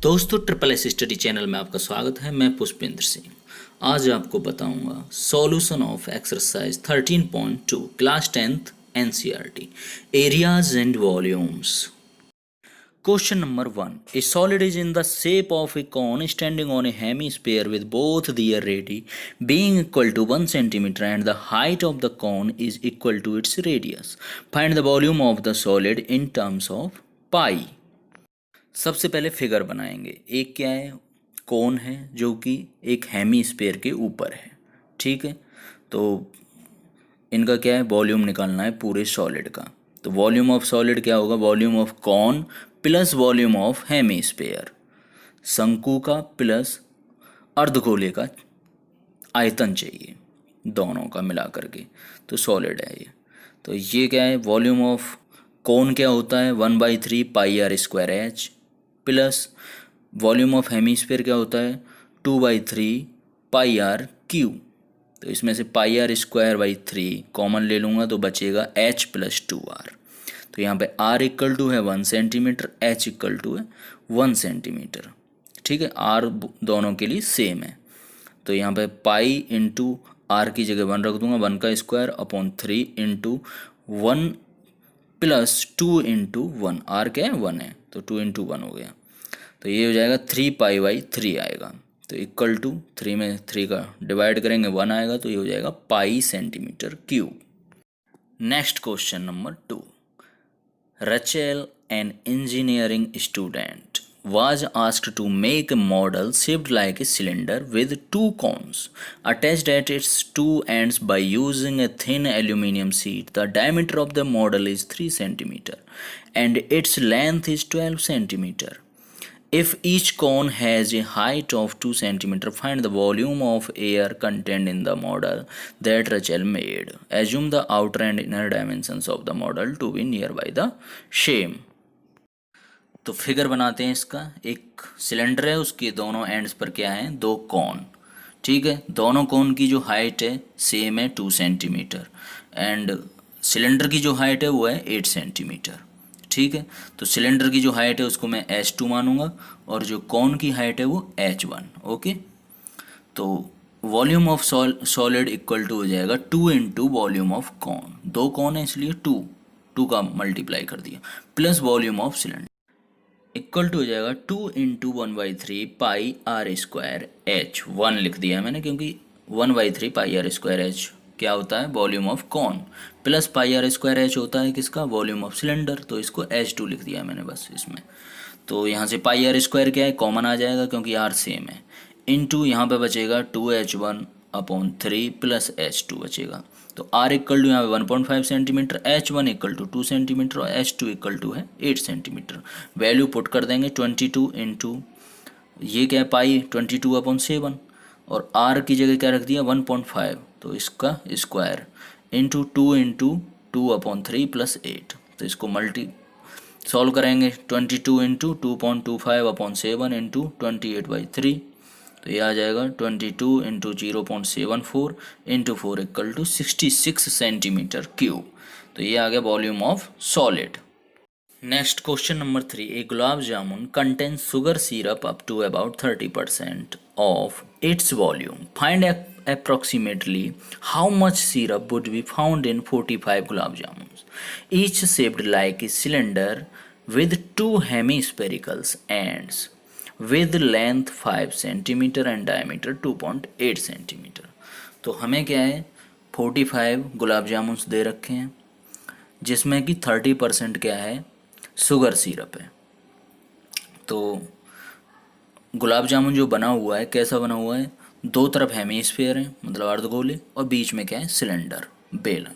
दोस्तों triple S study channel में आपका स्वागत है। मैं पुष्पेंद्र सिंह आज आपको बताऊंगा solution of exercise 13.2 class 10th NCERT areas and volumes. Question number 1, A solid is in the shape of A cone standing on a hemisphere with both their radii being equal to 1 centimeter and the height of the cone is equal to its radius. Find the volume of the solid in terms of pi. सबसे पहले figure बनाएंगे। एक क्या है, कोन है जो कि एक हेमीस्फीयर के ऊपर है। ठीक है, तो इनका क्या है, वॉल्यूम निकालना है पूरे सॉलिड का। तो वॉल्यूम ऑफ सॉलिड क्या होगा, volume of cone plus volume of hemisphere, शंकु का प्लस अर्धगोले का आयतन चाहिए, दोनों का मिला करके तो सॉलिड है ये। तो ये क्या है, वॉल्यूम ऑफ कौन क्या होता है 1/3 pi r square h plus volume of hemisphere क्या होता है 2/3 पाई आर क्यू। तो इसमें से पाई आर स्क्वायर बाई 3 कॉमन ले लूँगा तो बचेगा एच प्लस 2r। तो यहाँ पे r इक्वल टू है 1 सेंटीमीटर, h इक्वल टू है 1 सेंटीमीटर। ठीक है, r दोनों के लिए सेम है। तो यहाँ पे पाई इंटू आर की जगह 1 रख दूंगा, 1 का square upon 3 into 1 plus 2 into 1, r क्या है 1 है तो 2 इंटू 1 हो गया। तो ये हो जाएगा 3 पाई बाई 3 आएगा। तो इक्वल टू 3 में 3 का डिवाइड करेंगे 1 आएगा, तो ये हो जाएगा पाई centimetre cube. Next question number 2, Rachel an engineering student was asked to make a model shaped like a cylinder with two cones attached at its two ends by using a thin aluminum sheet. The diameter of the model is 3 cm and its length is 12 cm. If each cone has a height of 2 cm, find the volume of air contained in the model that Rachel made. Assume the outer and inner dimensions of the model to be nearby the same. तो figure बनाते हैं इसका। एक cylinder है, उसके दोनों ends पर क्या है, 2 कॉन। ठीक है, दोनों कॉन की जो हाइट है सेम है 2 सेंटीमीटर एंड सिलेंडर की जो हाइट है वो है 8 सेंटीमीटर। ठीक है, तो सिलेंडर की जो हाइट है उसको मैं h2 मानूंगा और जो कॉन की हाइट है वो h1। ओके, तो volume of solid equal to हो जाएगा 2 into volume of cone. 2 cone है इसलिए 2 का मल्टीप्लाई कर दिया plus volume of cylinder equal to हो जाएगा 2 into 1/3 pi r square h. 1 लिख दिया मैंने क्योंकि 1/3 पाई आर स्क्वायर एच क्या होता है, volume of cone, plus pi r square h होता है किसका, वॉल्यूम ऑफ सिलेंडर। तो इसको H2 लिख दिया मैंने बस इसमें। तो यहाँ से पाई आर स्क्वायर क्या है, कॉमन आ जाएगा क्योंकि आर सेम है, इंटू यहाँ पे बचेगा 2h1 अपॉन 3 प्लस H2 बचेगा। तो R इक्वल टू यहाँ पे 1.5 centimetre, H1 equal to 2 centimetre और H2 इक्वल टू है 8 सेंटीमीटर। वैल्यू पुट कर देंगे 22 इंटू ये क्या है पाई 22 अपॉन 7 और R की जगह क्या रख दिया 1.5, तो इसका स्क्वायर इंटू 2 अपॉन 3 प्लस 8। तो इसको मल्टी सॉल्व करेंगे 22 इंटू 2.25 अपॉन 7 इंटू 28/3। तो ये आ जाएगा 22 into 0.74 into 4 equal to 66 centimetre cube. तो ये आ गया volume of solid. Next question number 3, a gulab jamun contain sugar syrup up to about 30% of its volume. Find approximately how much syrup would be found in 45 gulab jamuns, each shaped like a cylinder with 2 hemispherical ends with length 5 cm and diameter 2.8 cm. तो हमें क्या है 45 गुलाब जामुन दे रखे हैं जिसमें कि 30% क्या है शुगर सिरप है। तो गुलाब जामुन जो बना हुआ है कैसा बना हुआ है, 2 तरफ हेमीस्फीयर है मतलब अर्धगोले और बीच में क्या है सिलेंडर बेलन।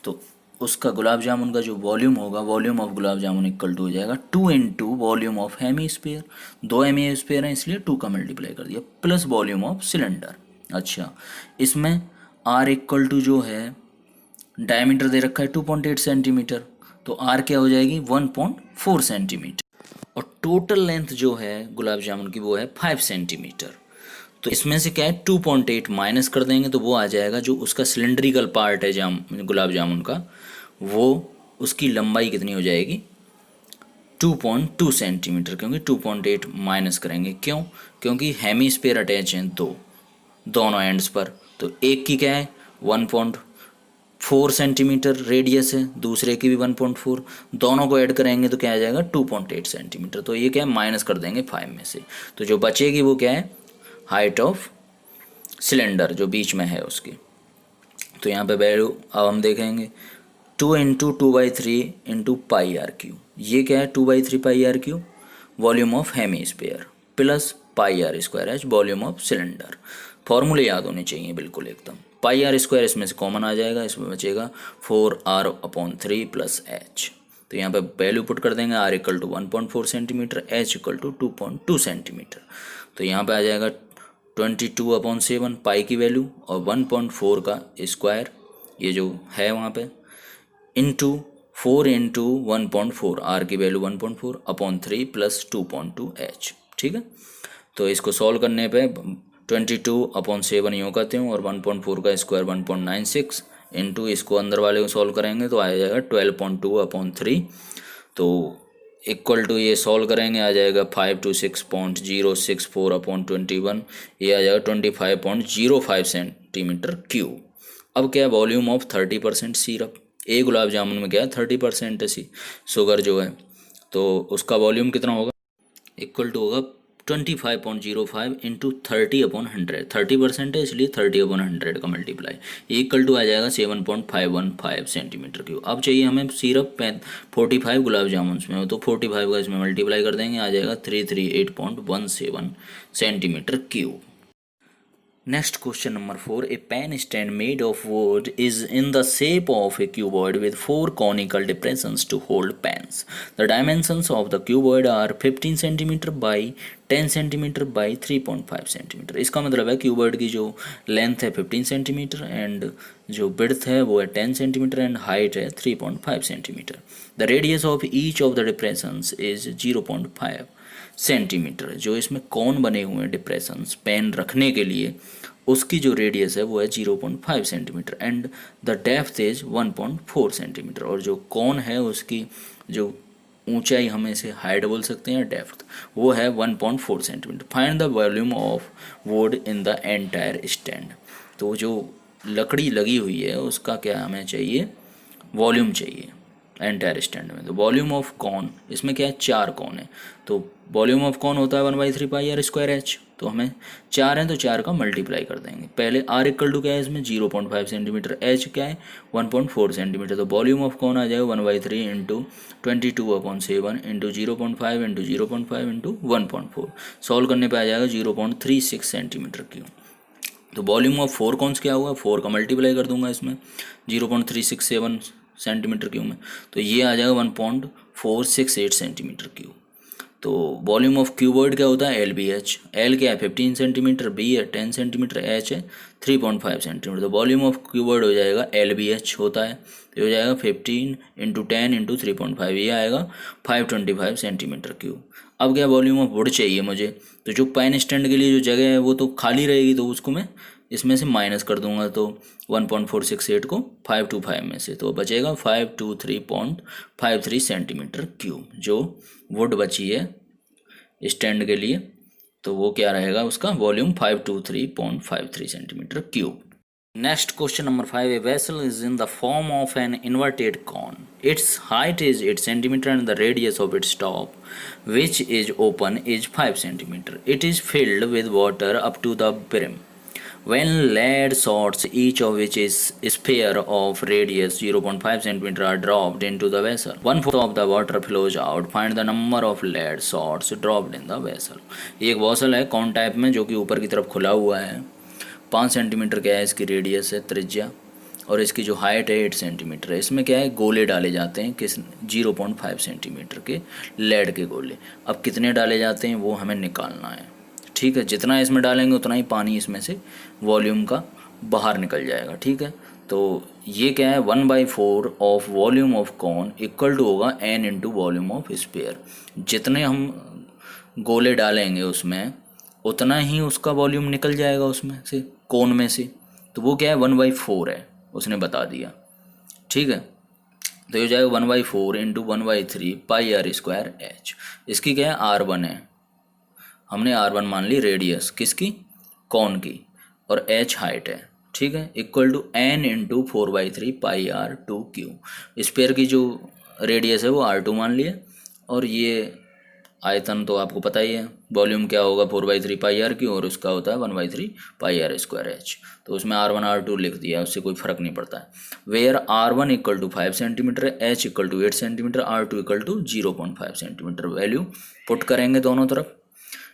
तो उसका गुलाब जामुन का जो वॉल्यूम होगा, volume of gulab jamun equal to हो जाएगा 2 into volume of hemisphere. 2 hemisphere हैं इसलिए 2 का मल्टीप्लाई कर दिया प्लस वॉल्यूम ऑफ सिलेंडर। अच्छा, इसमें R इक्वल टू जो है डायमीटर दे रखा है 2.8 सेंटीमीटर, तो R क्या हो जाएगी 1.4 सेंटीमीटर और टोटल लेंथ जो है गुलाब जामुन की वो है 5 सेंटीमीटर। तो इसमें से क्या है 2.8 माइनस कर देंगे तो वो आ जाएगा जो उसका सिलेंड्रिकल पार्ट है गुलाब जामुन का, वो उसकी लंबाई कितनी हो जाएगी 2.2 सेंटीमीटर, क्योंकि 2.8 माइनस करेंगे। क्यों? क्योंकि हेमीस्फीयर अटैच हैं दोनों एंड्स पर। तो एक की क्या है 1.4 सेंटीमीटर रेडियस है, दूसरे की भी 1.4, दोनों को ऐड करेंगे तो क्या आ जाएगा 2.8 सेंटीमीटर। तो ये क्या है माइनस कर देंगे 5 में से, तो जो बचेगी वो क्या है हाइट ऑफ सिलेंडर जो बीच में है उसकी। तो यहाँ पे वैल्यू अब हम देखेंगे 2 into 2/3 into pi r cube. ये क्या है 2/3 pi r cube volume of hemisphere plus pi r square h volume of cylinder. फॉर्मूले याद होने चाहिए बिल्कुल एकदम। पाई आर स्क्वायर इसमें से कॉमन आ जाएगा, इसमें बचेगा 4r/3 प्लस एच। तो यहाँ पे वैल्यू पुट कर देंगे, r equal to 1.4 centimetre, h equal to 2.2 centimetre. तो यहाँ पे आ जाएगा 22/7 पाई की वैल्यू और 1.4 का स्क्वायर ये जो है वहाँ पे इंटू 4 इंटू 1.4 आर की वैल्यू 1.4/3 प्लस 2.2 एच। ठीक है, तो इसको सॉल्व करने पे 22/7 यूँ करते हूँ और 1.4 का स्क्वायर 1.96 इंटू इसको अंदर वाले को सॉल्व करेंगे तो आ जाएगा 12.2/3। तो इक्वल टू ये सॉल्व करेंगे आ जाएगा 526.064/21, ये आ जाएगा 25.05 सेंटीमीटर क्यूब। अब क्या है वॉल्यूम ऑफ 30% सिरप, एक गुलाब जामुन में क्या है 30% है शुगर जो है, तो उसका वॉल्यूम कितना होगा इक्वल टू होगा 25.05 इंटू 30/100। 30% है इसलिए 30/100 का मल्टीप्लाई, ये इक्वल टू आ जाएगा 7.515 सेंटीमीटर क्यूब। अब चाहिए हमें सिरप 45 गुलाब जामुन में, तो 45 का इसमें मल्टीप्लाई कर देंगे आ जाएगा 338.17 centimetre cube. Next question number 4. A pen stand made of wood is in the shape of a cuboid with 4 conical depressions to hold pens. The dimensions of the cuboid are 15 cm by 10 cm by 3.5 cm. इसका मतलब है cuboid की जो length है 15 centimetre and जो width है वो है 10 सेंटीमीटर एंड हाइट है 3.5 centimetre. The radius of each of the depressions is 0.5 centimetre. जो इसमें कौन बने हुए हैं डिप्रेशंस पेन रखने के लिए उसकी जो रेडियस है वो है 0.5 centimetre and the depth is 1.4 centimetre. और जो कौन है उसकी जो ऊंचाई हम इसे हाइट बोल सकते हैं डेप्थ वो है 1.4 centimetre. Find the volume of would in the entire stand. तो जो लकड़ी लगी हुई है उसका क्या हमें चाहिए वॉल्यूम चाहिए एंटायर स्टैंड में। तो वॉल्यूम ऑफ कॉन इसमें क्या है 4 कॉन है, तो वॉल्यूम ऑफ कॉन होता है 1/3 पाई आर स्क्वायर एच। तो हमें 4 हैं तो 4 का मल्टीप्लाई कर देंगे। पहले आर इक्वल टू क्या है इसमें 0.5 सेंटीमीटर, एच क्या है 1.4 सेंटीमीटर। तो वॉल्यूम ऑफ कॉन आ जाएगा 1/3 into 22/7 into 0.5 into 0.5 into 1.4। Solve करने पे आ जाएगा 0.36 सेंटीमीटर क्यूब। तो वॉल्यूम ऑफ 4 कॉन्स क्या हुआ 4 का मल्टीप्लाई कर दूंगा इसमें 0.367 सेंटीमीटर क्यूब में, तो ये आ जाएगा 1.468 सेंटीमीटर क्यूब। तो वॉल्यूम ऑफ क्यूबॉइड क्या होता है LBH। एल क्या है 15 सेंटीमीटर, बी है 10 सेंटीमीटर, एच है 3.5 सेंटीमीटर। तो वॉल्यूम ऑफ क्यूबॉइड हो जाएगा LBH होता है, तो हो जाएगा 15 इंटू 10 इंटू 3.5, ये आएगा 525 सेंटीमीटर क्यूब। अब क्या वॉल्यूम ऑफ वुड चाहिए मुझे, तो जो पेन स्टैंड के लिए जो जगह है वो तो खाली रहेगी, तो उसको मैं इसमें से माइनस कर दूंगा, तो 1.468 को 525 में से तो बचेगा 523.53 सेंटीमीटर क्यूब जो वुड बची है स्टैंड के लिए। तो वो क्या रहेगा उसका volume 523.53 centimetre cube. Next question number 5. A vessel is in the form of an inverted cone. Its height is 8 cm and the radius of its top, which is open, is 5 cm. It is filled with water up to the brim. When lead shots, each of which is a sphere of radius 0.5 cm, are dropped into the vessel, 1/4 of the water flows out. Find the number of lead shots dropped in the vessel. ये एक वॉसल है cone type में जो कि ऊपर की तरफ खुला हुआ है। 5 सेंटीमीटर क्या है इसकी रेडियस है त्रिज्या, और इसकी जो हाइट है 8 सेंटीमीटर है। इसमें क्या है गोले डाले जाते हैं किस 0.5 सेंटीमीटर के लेड के गोले। अब कितने डाले जाते हैं वो हमें निकालना है। ठीक है, जितना इसमें डालेंगे उतना ही पानी इसमें से वॉल्यूम का बाहर निकल जाएगा। ठीक है, तो ये क्या है 1/4 of volume of cone equal to होगा n into volume of sphere. जितने हम गोले डालेंगे उसमें उतना ही उसका वॉल्यूम निकल जाएगा उसमें से कोन में से। तो वो क्या है 1/4 है उसने बता दिया। ठीक है, तो ये हो जाएगा 1/4 into 1/3 pi r square h. इसकी क्या है, R1 है, हमने R1 मान ली रेडियस किसकी, कौन की, और h हाइट है, ठीक है, equal to n into 4/3 pi r two cube. Sphere की जो रेडियस है वो R2 मान लिया, और ये आयतन तो आपको पता ही है, वॉल्यूम क्या होगा 4/3 पाई आर क्यू, और उसका होता है 1/3 पाई आर स्क्वायर एच। तो उसमें R1 R2 लिख दिया, उससे कोई फर्क नहीं पड़ता है। Where R1 equal to 5 centimetre, h equal to 8 centimetre, R2 equal to 0.5 centimetre. Value put करेंगे दोनों तरफ,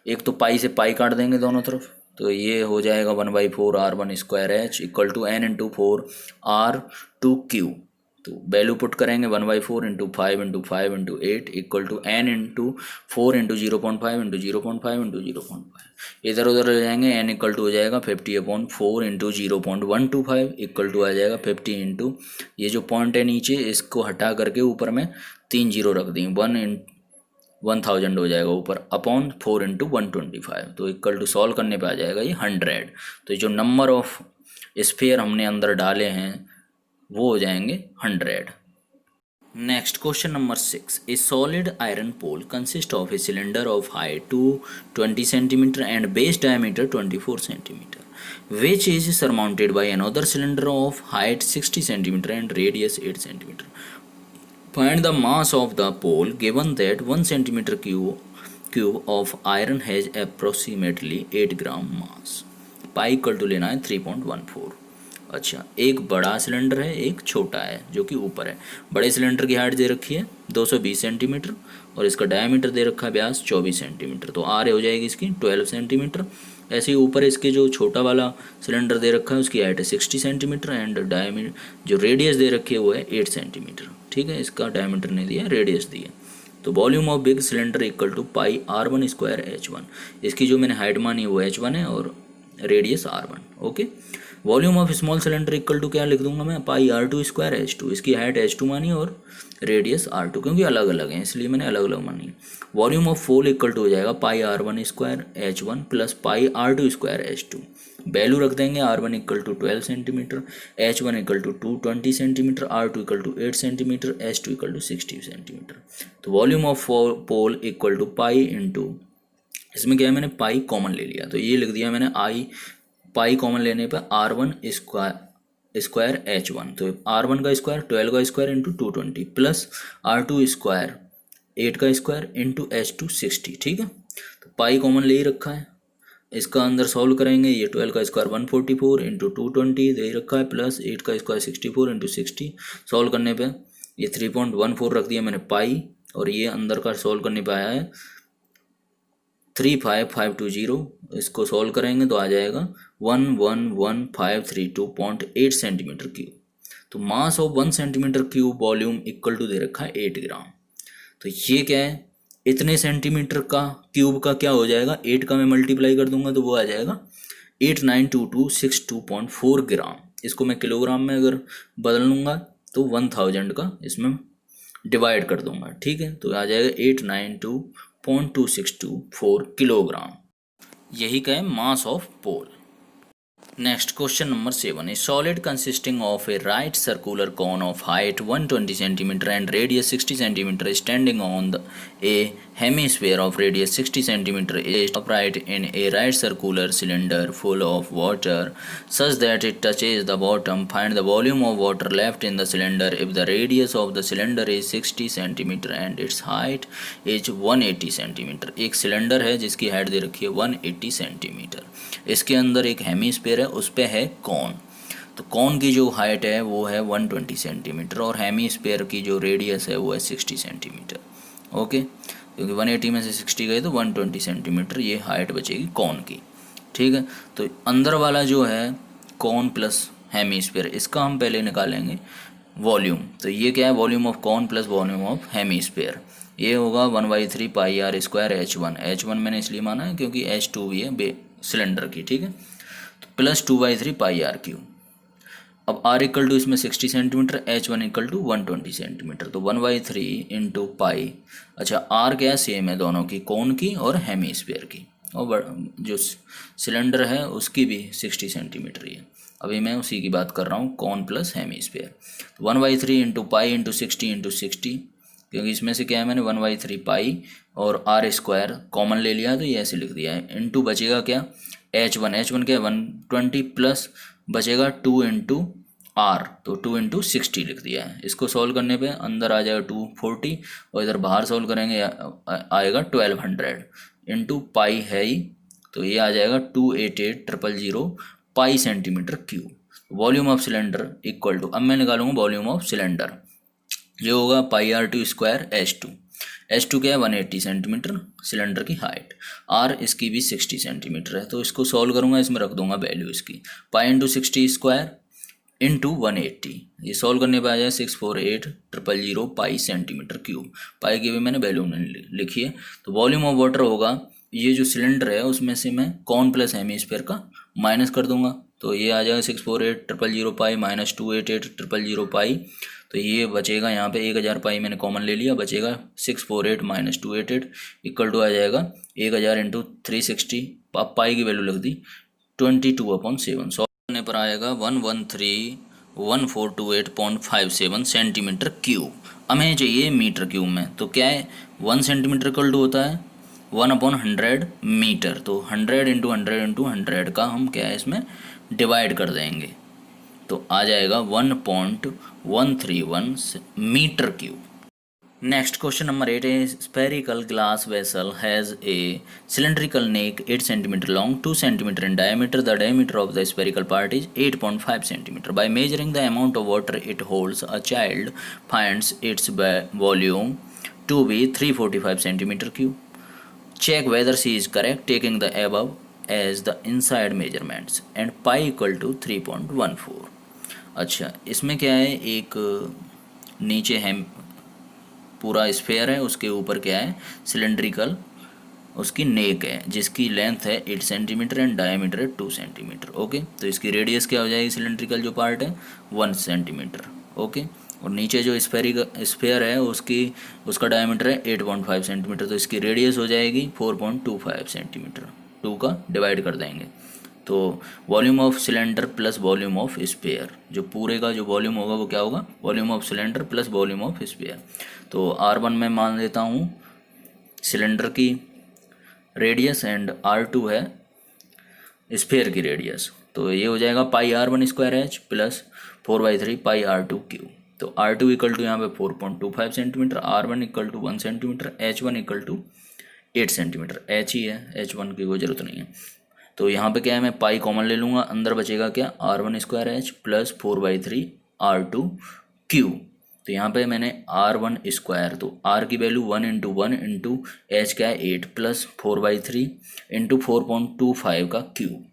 एक तो पाई से पाई काट देंगे दोनों तरफ, तो ये हो जाएगा 1/4 R1 square h equal to n into 4 R2 cube. तो वैल्यू पुट करेंगे 1/4 into 5 into 5 into 8 equal to n into 4 into 0.5 into 0.5 into 0.5। इधर उधर हो जाएंगे, n इक्वल टू हो जाएगा 50/4 इंटू 0.125 इक्वल टू आ जाएगा 50 इंटू, ये जो पॉइंट है नीचे इसको हटा करके ऊपर में 3 जीरो रख दी, 1000 हो जाएगा ऊपर, अपॉन 4 इंटू 125, तो इक्वल टू सॉल्व करने पे आ जाएगा ये 100। तो जो नंबर ऑफ स्फीयर हमने अंदर डाले हैं वो हो जाएंगे 100। Next question number 6, a solid iron pole consist of a cylinder of height 20 centimetre and base diameter 24 centimetre which is surmounted by another cylinder of height 60 centimeter and radius 8 centimeter. Find the mass of the pole given that 1 centimeter cube of iron has approximately 8 gram mass. Pi equal to लेना है 3.14। अच्छा, एक बड़ा cylinder है, एक छोटा है जो कि ऊपर है। बड़े सिलेंडर की हाइट दे रखी है 220 सेंटीमीटर और इसका डायमीटर दे रखा है व्यास 24 सेंटीमीटर, तो आर हो जाएगी इसकी 12 सेंटीमीटर। ऐसे ही ऊपर इसके जो छोटा वाला सिलेंडर दे रखा है उसकी हाइट है 60 सेंटीमीटर एंड डायमीटर जो रेडियस दे रखी है वो है 8 सेंटीमीटर, ठीक है, इसका डायमीटर नहीं दिया, रेडियस दिया। तो volume of big cylinder equal to pi R1 square H1। इसकी जो मैंने हाइट मानी वो H1 है और radius R1। Okay, volume of small cylinder equal to क्या लिख दूंगा मैं, पाई R2 स्क्वायर H2। इसकी हाइट H2 मानी और रेडियस R2, क्योंकि अलग अलग हैं इसलिए मैंने अलग अलग मानी। Volume of pole equal to हो जाएगा pi R1 square H1 plus pi R2 square H2। Value रख देंगे, R1 equal to 12 centimetre, H1 equal to 220 centimetre, R2 equal to 8 centimetre, H2 equal to 60 centimetre. तो volume of pole equal to pi into, इसमें क्या है मैंने pi common ले लिया तो ये लिख दिया मैंने आई, पाई कॉमन लेने पर R1 स्क्वायर H1, तो R1 का स्क्वायर 12 का square into 220 plus R2 square 8 का स्क्वायर इंटू H2 60, ठीक है। तो पाई कॉमन ले ही रखा है, इसका अंदर सॉल्व करेंगे, ये 12 का स्क्वायर 144 इंटू 220 दे रखा है प्लस 8 का स्क्वायर 64 इंटू 60। सॉल्व करने पे ये 3.14 रख दिया मैंने पाई, और ये अंदर का सॉल्व करने पे आया है 35520। इसको सॉल्व करेंगे तो आ जाएगा 111,532.8 सेंटीमीटर क्यूब। तो mass of 1 centimetre cube volume equal to दे रखा है 8 ग्राम। तो ये क्या है, इतने सेंटीमीटर का क्यूब का क्या हो जाएगा, 8 का मैं मल्टीप्लाई कर दूंगा तो वो आ जाएगा 892262.4 ग्राम। इसको मैं किलोग्राम में अगर बदल लूँगा तो 1000 का इसमें डिवाइड कर दूंगा, ठीक है, तो आ जाएगा 892.2624 किलोग्राम। यही का है mass of pole. Next question number 7, a solid consisting of a right circular cone of height 120 centimetre and radius 60 centimetre standing on the a hemisphere of radius 60 centimetre is upright in a right circular cylinder full of water such that it touches the bottom. Find the volume of water left in the cylinder if the radius of the cylinder is 60 centimetre and its height is 180 centimetre. एक cylinder है जिसकी height दे रखी है 180 centimetre, इसके अंदर एक hemisphere है, उस पे है कॉन। तो कॉन की जो हाइट है वो है 120 सेंटीमीटर और हेमिस्फीयर की जो रेडियस है वो है 60 सेंटीमीटर। ओके, क्योंकि 180 में से 60 गए तो 120 सेंटीमीटर ये हाइट बचेगी कॉन की, ठीक है। तो अंदर वाला जो है कॉन प्लस हेमिस्फीयर, इसका हम पहले निकालेंगे वॉल्यूम। तो ये क्या है, volume of cone plus volume of hemisphere, ये होगा 1/3 पाई आर स्क्वायर H1 मैंने इसलिए माना है क्योंकि H2 भी है सिलेंडर की, ठीक है, तो प्लस 2/3 पाई आर क्यू। अब R इक्वल टू इसमें 60 centimetre, H1 equal to 120 centimetre, तो 1/3 इंटू पाई। अच्छा, R क्या है, सेम है दोनों की, कौन की और हेमिस्फीयर की, और जो सिलेंडर है उसकी भी 60 सेंटीमीटर ही है। अभी मैं उसी की बात कर रहा हूँ, cone plus hemisphere. 1/3 into pi into 60 क्योंकि इसमें से क्या है, मैंने 1/3 पाई और आर स्क्वायर कॉमन ले लिया तो ये ऐसे लिख दिया है। इंटू बचेगा क्या, H1 क्या है 120 प्लस बचेगा 2 इंटू आर, तो 2 इंटू 60 लिख दिया है। इसको सॉल्व करने पे अंदर आ जाएगा 240 और इधर बाहर सॉल्व करेंगे आएगा 1200 इंटू पाई है ही, तो ये आ जाएगा 288,000 pi centimetre cube. Volume of cylinder equal to, अब मैं निकालूंगा वॉल्यूम ऑफ सिलेंडर, जो होगा पाई R2 स्क्वायर H2 क्या है 180 सेंटीमीटर सिलेंडर की हाइट, आर इसकी भी 60 सेंटीमीटर है। तो इसको सॉल्व करूंगा, इसमें रख दूंगा वैल्यू इसकी, पाई इंटू 60 स्क्वायर इंटू 180, ये सॉल्व करने पे आ जाए 648,000 पाई सेंटीमीटर क्यूब। पाई की भी मैंने वैल्यू नहीं लिखी है। तो वॉल्यूम ऑफ वाटर होगा, ये जो सिलेंडर है उसमें से मैं कॉन प्लस हेमीस्फीयर का माइनस कर दूंगा, तो ये आ जाएगा 648,000 पाई माइनस 288,000 पाई, तो ये बचेगा यहाँ पे 1000 पाई मैंने कॉमन ले लिया, बचेगा 648 माइनस 288 इक्वल टू आ जाएगा 1000 इंटू 360, पाई की वैल्यू लिख दी 22/7। सॉल्व करने पर आएगा 1131428.57 सेंटीमीटर क्यूब। हमें चाहिए मीटर क्यूब में, तो क्या है 1 सेंटीमीटर इक्वल टू होता है 1/100 मीटर, तो 100 इंटू 100 इंटू 100 का हम क्या है इसमें डिवाइड कर देंगे, तो आ जाएगा 1.131 metre cube. Next question number 8 है, spherical glass vessel has a cylindrical neck 8 centimeter long, 2 centimeter in diameter. The diameter of the spherical part is 8.5 centimeter. By measuring the amount of water it holds, a child finds its volume to be 345 centimeter cube. Check whether she is correct, taking the above as the inside measurements and pi equal to 3.14. अच्छा, इसमें क्या है, एक नीचे है पूरा sphere है, उसके ऊपर क्या है सिलेंड्रिकल उसकी नेक है जिसकी लेंथ है 8 सेंटीमीटर एंड डायमीटर है 2 सेंटीमीटर। ओके, तो इसकी रेडियस क्या हो जाएगी सिलेंड्रिकल जो पार्ट है 1 सेंटीमीटर। ओके, और नीचे जो स्फेयर है उसका डायमीटर है 8.5 सेंटीमीटर, तो इसकी रेडियस हो जाएगी 4.25 सेंटीमीटर, 2 का डिवाइड कर देंगे, तो volume of cylinder plus volume of sphere, जो पूरे का जो वॉल्यूम होगा वो क्या होगा volume of cylinder plus volume of sphere. तो R1 में मान लेता हूँ सिलेंडर की रेडियस एंड R2 है स्फेयर की रेडियस, तो ये हो जाएगा pi R1 square H plus 4/3 pi R2 cube. तो R2 इक्वल टू यहाँ पे 4.25 centimetre, R1 equal to 1 centimetre, H1 equal to 8 centimetre, H ही है, H1 की कोई ज़रूरत नहीं है। तो यहाँ पे क्या है, मैं पाई कॉमन ले लूँगा, अंदर बचेगा क्या R1 square H plus 4/3 R2 cube. तो यहाँ पे मैंने R1 स्क्वायर, तो R की वैल्यू 1 इंटू 1 इंटू H क्या है 8 प्लस 4/3 इंटू 4.25 का क्यूब।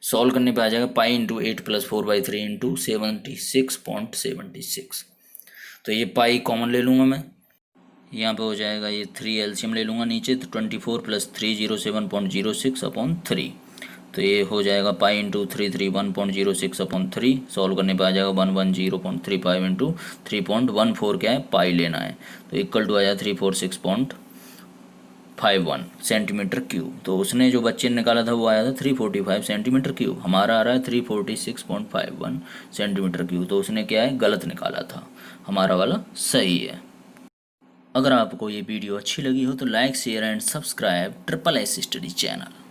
सॉल्व करने पे आ जाएगा पाई इंटू 8 प्लस 4/3 इंटू 76.76। तो ये पाई कॉमन ले लूँगा मैं, यहाँ पे हो जाएगा ये 3 एलसीएम ले लूँगा नीचे, तो 24 प्लस 307.06/3, तो ये हो जाएगा पाई इंटू 331.06/3। सॉल्व करने पे आ जाएगा 110.35 इंटू 3.14 क्या है पाई लेना है, तो इक्वल टू आ जाएगा 346.51 सेंटीमीटर क्यूब। तो उसने जो बच्चे ने निकाला था वो आया था 345 सेंटीमीटर क्यूब, हमारा आ रहा है 346.51 सेंटीमीटर क्यूब, तो उसने क्या है गलत निकाला था, हमारा वाला सही है। अगर आपको ये वीडियो अच्छी लगी हो तो like share and subscribe SSS study channel.